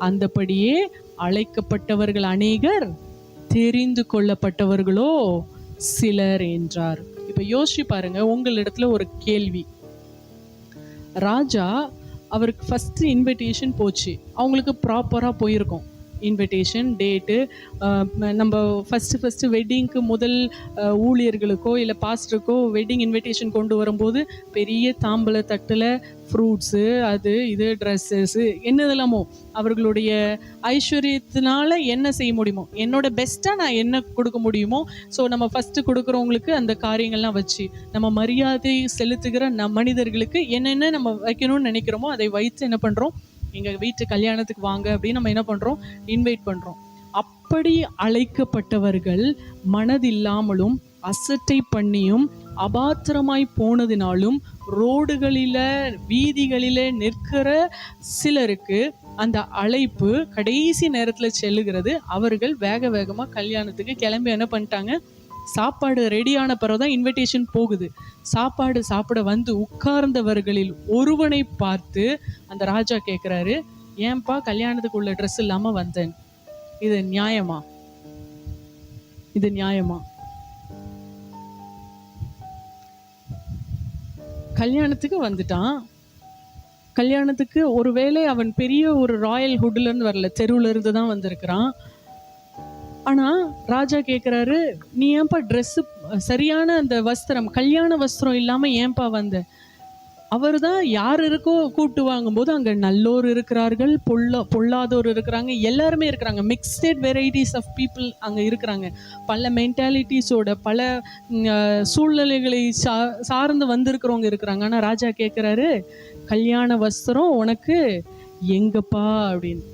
அந்தபடியே அழைக்கப்பட்டவர்கள் அநேகர், தெரிந்து கொள்ளப்பட்டவர்களோ சிலர் என்றார். இப்ப யோசிச்சு பாருங்க, உங்களிடத்துல ஒரு கேள்வி. ராஜா அவருக்கு ஃபர்ஸ்ட் இன்விடேஷன் போச்சு, அவங்களுக்கு ப்ராப்பராக போயிருக்கும். இன்விடேஷன் டேட்டு, நம்ம ஃபஸ்ட்டு வெட்டிங்க்கு முதல் ஊழியர்களுக்கோ இல்லை பாஸ்டருக்கோ வெட்டிங் இன்விடேஷன் கொண்டு வரும்போது பெரிய தாம்பல தட்டில் ஃப்ரூட்ஸு, அது இது ட்ரெஸ்ஸஸ்ஸு, என்னதெல்லாமோ அவர்களுடைய ஐஸ்வர்யத்தினால என்ன செய்ய முடியுமோ, என்னோட பெஸ்ட்டாக நான் என்ன கொடுக்க முடியுமோ, ஸோ நம்ம ஃபஸ்ட்டு கொடுக்குறவங்களுக்கு அந்த காரியங்கள்லாம் வச்சு நம்ம மரியாதை செலுத்துகிற மனிதர்களுக்கு என்னென்ன நம்ம வைக்கணும்னு நினைக்கிறோமோ அதை வைத்து என்ன பண்ணுறோம், எங்கள் வீட்டு கல்யாணத்துக்கு வாங்க அப்படின்னு நம்ம என்ன பண்ணுறோம், இன்வைட் பண்ணுறோம். அப்படி அழைக்கப்பட்டவர்கள் மனதில்லாமலும் அசட்டை பண்ணியும் அபாத்திரமாய் போனதினாலும் ரோடுகளில வீதிகளில நிற்கிற சிலருக்கு அந்த அழைப்பு கடைசி நேரத்தில் செல்லுகிறது. அவர்கள் வேக வேகமாக கல்யாணத்துக்கு கிளம்பி என்ன பண்ணிட்டாங்க, சாப்பாடு ரெடியான பிறகுதான் இன்விடேஷன் போகுது. சாப்பாடு சாப்பிட வந்து உட்கார்ந்தவர்களில் ஒருவனை பார்த்து அந்த ராஜா கேட்குறாரு, ஏன்பா கல்யாணத்துக்குள்ள ட்ரெஸ் இல்லாமல் வந்தேன்? இது நியாயமா? இது நியாயமா? கல்யாணத்துக்கு வந்துட்டான். கல்யாணத்துக்கு ஒருவேளை அவன் பெரிய ஒரு ராயல் ஹுட்ல இருந்து வரல, தெருவுல இருந்து தான் வந்திருக்கிறான். ஆனா ராஜா கேட்குறாரு, நீ ஏன்பா ட்ரெஸ்ஸு சரியான அந்த வஸ்திரம், கல்யாண வஸ்திரம் இல்லாம ஏன்பா வந்த? அவர் தான் யார் இருக்கோ கூப்பிட்டு வாங்கும்போது அங்கே நல்லோர் இருக்கிறார்கள், பொல்லாதோர் இருக்கிறாங்க, எல்லாருமே இருக்கிறாங்க. மிக்ஸ்டட் வெரைட்டிஸ் ஆஃப் பீப்புள் அங்கே இருக்கிறாங்க. பல மென்டாலிட்டிஸோட, பல சூழ்நிலைகளை சார்ந்து வந்திருக்கிறவங்க இருக்கிறாங்க. ஆனால் ராஜா கேட்குறாரு, கல்யாண வஸ்திரம் உனக்கு எங்கப்பா அப்படின்னு.